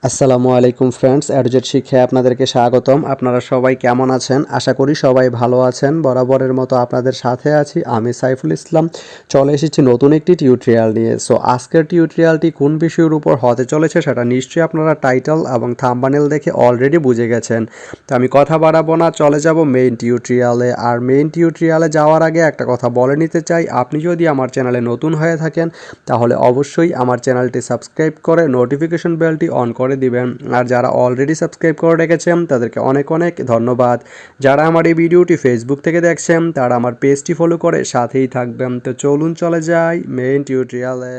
আসসালামু আলাইকুম ফ্রেন্ডস, অ্যাডজেট শিক্ষায় আপনাদেরকে স্বাগতম। আপনারা সবাই কেমন আছেন? আশা করি সবাই ভালো আছেন। বরাবরের মতো আপনাদের সাথে আছি আমি সাইফুল ইসলাম। চলে এসেছি নতুন একটি টিউটোরিয়াল নিয়ে। সো আজকের টিউটোরিয়ালটি কোন বিষয়ের উপর হতে চলেছে সেটা নিশ্চয়ই আপনারা টাইটেল এবং থাম্বনেল দেখে অলরেডি বুঝে গেছেন। তো আমি কথা বাড়াবো না, চলে যাব মেইন টিউটোরিয়ালে। আর মেইন টিউটোরিয়ালে যাওয়ার আগে একটা কথা বলে নিতে চাই, আপনি যদি আমার চ্যানেলে নতুন হয়ে থাকেন তাহলে অবশ্যই আমার চ্যানেলটি সাবস্ক্রাইব করে নোটিফিকেশন বেলটি অন করে দিবেন। আর যারা অলরেডি সাবস্ক্রাইব করে রেখেছেন তাদেরকে অনেক অনেক ধন্যবাদ। যারা আমার এই ভিডিওটি ফেসবুক থেকে দেখছেন তারা আমার পেজটি ফলো করে সাথেই থাকবেন। তো চলুন চলে যাই মেইন টিউটোরিয়ালে।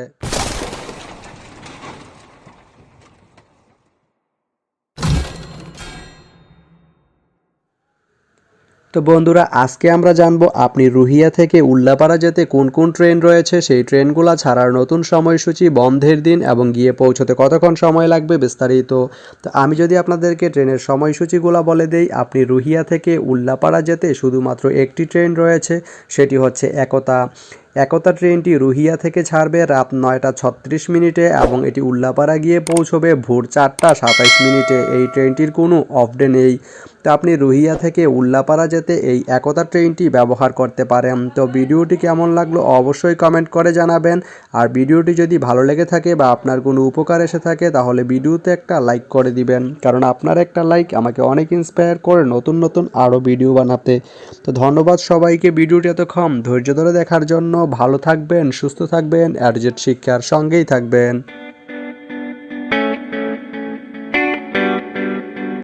তো বন্ধুরা, আজকে আমরা জানবো আপনি রুহিয়া থেকে উল্লাপাড়া যেতে কোন কোন ট্রেন রয়েছে, সেই ট্রেনগুলো ছাড়ার নতুন সময়সূচি, বন্ধের দিন এবং গিয়ে পৌঁছতে কতক্ষণ সময় লাগবে বিস্তারিত। তো আমি যদি আপনাদেরকে ট্রেনের সময়সূচিগুলো বলে দেই, আপনি রুহিয়া থেকে উল্লাপাড়া যেতে শুধুমাত্র একটি ট্রেন রয়েছে, সেটি হচ্ছে একতা। একতা ট্রেনটি রুহিয়া থেকে ছাড়বে রাত 9টা 36 মিনিটে এবং এটি উল্লাপাড়া গিয়ে পৌঁছবে ভোর 4টা 27 মিনিটে। এই ট্রেনটির কোনো অফ ডে নেই। তো আপনি রুহিয়া থেকে উল্লাপাড়া যেতে এই একতা ট্রেনটি ব্যবহার করতে পারেন। তো ভিডিওটি কেমন লাগলো অবশ্যই কমেন্ট করে জানাবেন। আর ভিডিওটি যদি ভালো লেগে থাকে বা আপনার কোনো উপকার এসে থাকে তাহলে ভিডিওতে একটা লাইক করে দিবেন, কারণ আপনার একটা লাইক আমাকে অনেক ইন্সপায়ার করে নতুন নতুন আরও ভিডিও বানাতে। তো ধন্যবাদ সবাইকে ভিডিওটি এতক্ষণ ধৈর্য ধরে দেখার জন্য। ভালো থাকবেন, সুস্থ থাকবেন, অ্যাডজেট শিক্ষার সঙ্গেই থাকবেন।